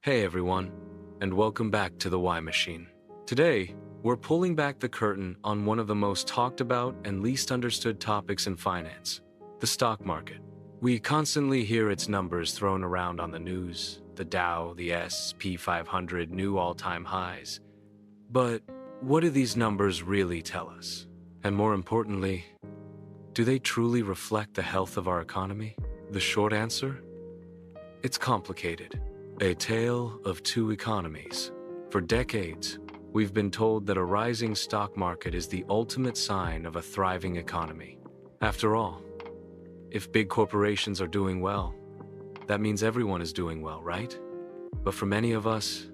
Hey everyone, and welcome back to the Y Machine. Today, we're pulling back the curtain on one of the most talked about and least understood topics in finance, the stock market. We constantly hear its numbers thrown around on the news, the Dow, the S&P 500 new all-time highs. But what do these numbers really tell us? And more importantly, do they truly reflect the health of our economy? The short answer? It's complicated. A tale of two economies. For decades, we've been told that a rising stock market is the ultimate sign of a thriving economy. After all, if big corporations are doing well, that means everyone is doing well, right? But for many of us,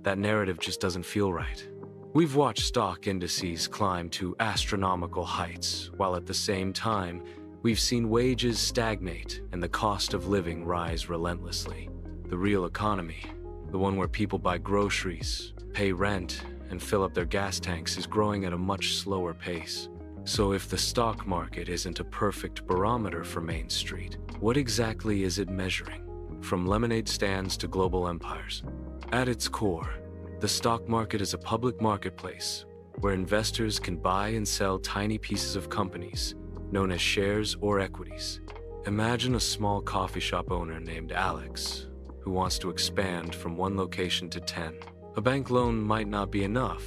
that narrative just doesn't feel right. We've watched stock indices climb to astronomical heights, while at the same time, we've seen wages stagnate and the cost of living rise relentlessly. The real economy, the one where people buy groceries, pay rent, and fill up their gas tanks, is growing at a much slower pace. So if the stock market isn't a perfect barometer for Main Street, what exactly is it measuring? From lemonade stands to global empires. At its core, the stock market is a public marketplace where investors can buy and sell tiny pieces of companies, known as shares or equities. Imagine a small coffee shop owner named Alex, who wants to expand from one location to 10. A bank loan might not be enough,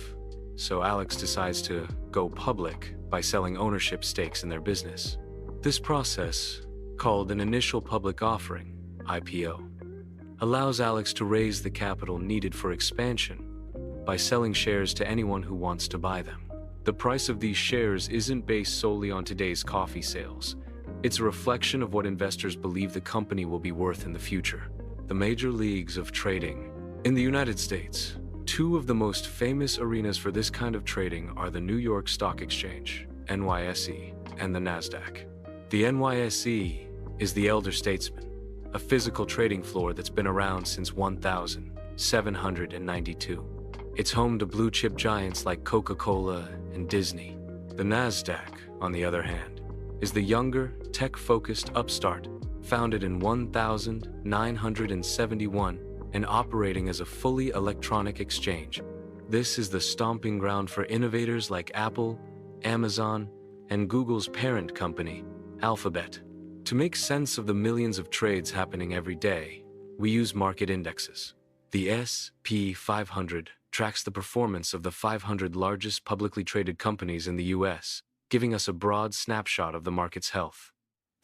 so Alex decides to go public by selling ownership stakes in their business. This process, called an initial public offering, IPO, allows Alex to raise the capital needed for expansion by selling shares to anyone who wants to buy them. The price of these shares isn't based solely on today's coffee sales. It's a reflection of what investors believe the company will be worth in the future. The major leagues of trading. In the United States, two of the most famous arenas for this kind of trading are the New York Stock Exchange, NYSE, and the NASDAQ. The NYSE is the elder statesman, a physical trading floor that's been around since 1792. It's home to blue-chip giants like Coca-Cola and Disney. The NASDAQ, on the other hand, is the younger, tech-focused upstart founded in 1971 and operating as a fully electronic exchange. This is the stomping ground for innovators like Apple, Amazon, and Google's parent company, Alphabet. To make sense of the millions of trades happening every day, we use market indexes. The S&P 500 tracks the performance of the 500 largest publicly traded companies in the US, giving us a broad snapshot of the market's health.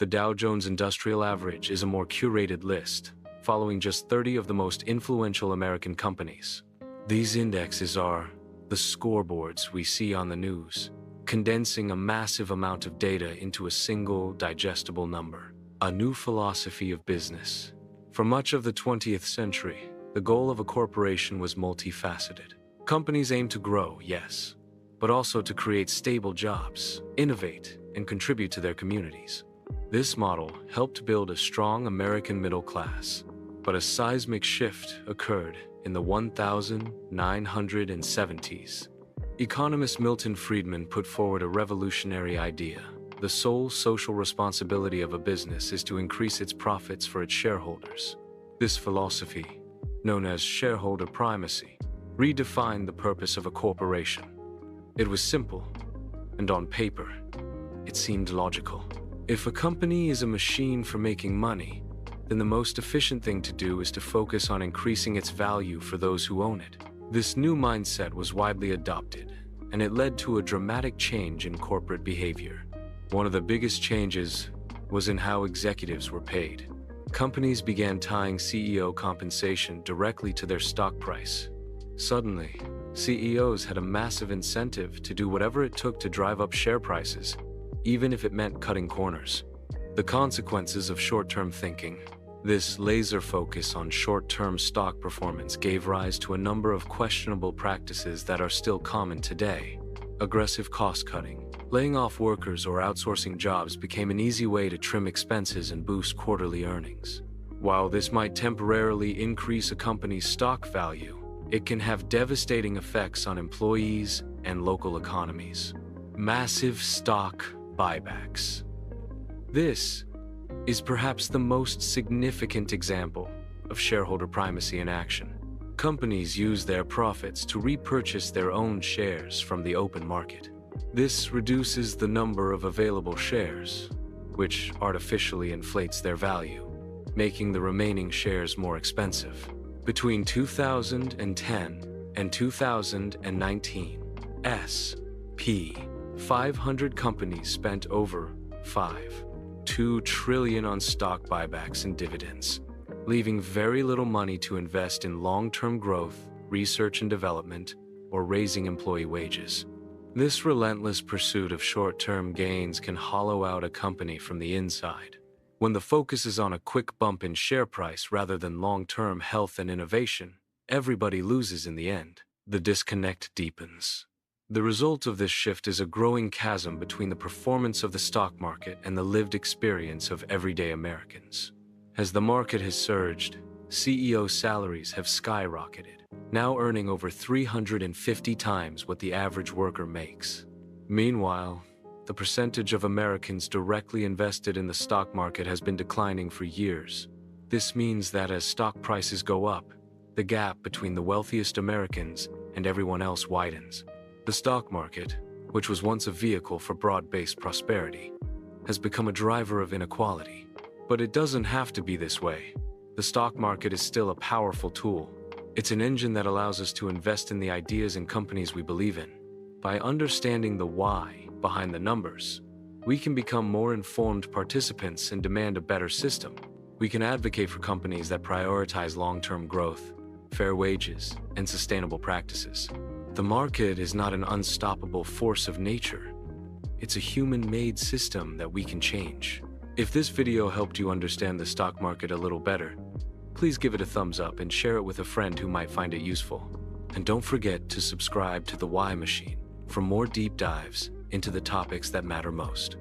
The Dow Jones Industrial Average is a more curated list, following just 30 of the most influential American companies. These indexes are the scoreboards we see on the news, condensing a massive amount of data into a single, digestible number. A new philosophy of business. For much of the 20th century, the goal of a corporation was multifaceted. Companies aim to grow, yes, but also to create stable jobs, innovate, and contribute to their communities. This model helped build a strong American middle class, but a seismic shift occurred in the 1970s. Economist Milton Friedman put forward a revolutionary idea. The sole social responsibility of a business is to increase its profits for its shareholders. This philosophy, known as shareholder primacy, redefined the purpose of a corporation. It was simple, and on paper, it seemed logical. If a company is a machine for making money, then the most efficient thing to do is to focus on increasing its value for those who own it. This new mindset was widely adopted, and it led to a dramatic change in corporate behavior. One of the biggest changes was in how executives were paid. Companies began tying CEO compensation directly to their stock price. Suddenly, CEOs had a massive incentive to do whatever it took to drive up share prices, even if it meant cutting corners. The consequences of short-term thinking. This laser focus on short-term stock performance gave rise to a number of questionable practices that are still common today. Aggressive cost-cutting. Laying off workers or outsourcing jobs became an easy way to trim expenses and boost quarterly earnings. While this might temporarily increase a company's stock value, it can have devastating effects on employees and local economies. Massive stock buybacks. This is perhaps the most significant example. of shareholder primacy in action. Companies use their profits to repurchase their own shares from the open market. This reduces the number of available shares, which artificially inflates their value, making the remaining shares more expensive. Between 2010 and 2019, S&P 500 companies spent over $2 trillion on stock buybacks and dividends, leaving very little money to invest in long-term growth, research and development, or raising employee wages. This relentless pursuit of short-term gains can hollow out a company from the inside. When the focus is on a quick bump in share price rather than long-term health and innovation, everybody loses in the end. The disconnect deepens. The result of this shift is a growing chasm between the performance of the stock market and the lived experience of everyday Americans. As the market has surged, CEO salaries have skyrocketed, now earning over 350 times what the average worker makes. Meanwhile, the percentage of Americans directly invested in the stock market has been declining for years. This means that as stock prices go up, the gap between the wealthiest Americans and everyone else widens. The stock market, which was once a vehicle for broad-based prosperity, has become a driver of inequality. But it doesn't have to be this way. The stock market is still a powerful tool. It's an engine that allows us to invest in the ideas and companies we believe in. By understanding the why behind the numbers, we can become more informed participants and demand a better system. We can advocate for companies that prioritize long-term growth, fair wages, and sustainable practices. The market is not an unstoppable force of nature. It's a human-made system that we can change. If this video helped you understand the stock market a little better, please give it a thumbs up and share it with a friend who might find it useful. And don't forget to subscribe to The Why Machine for more deep dives into the topics that matter most.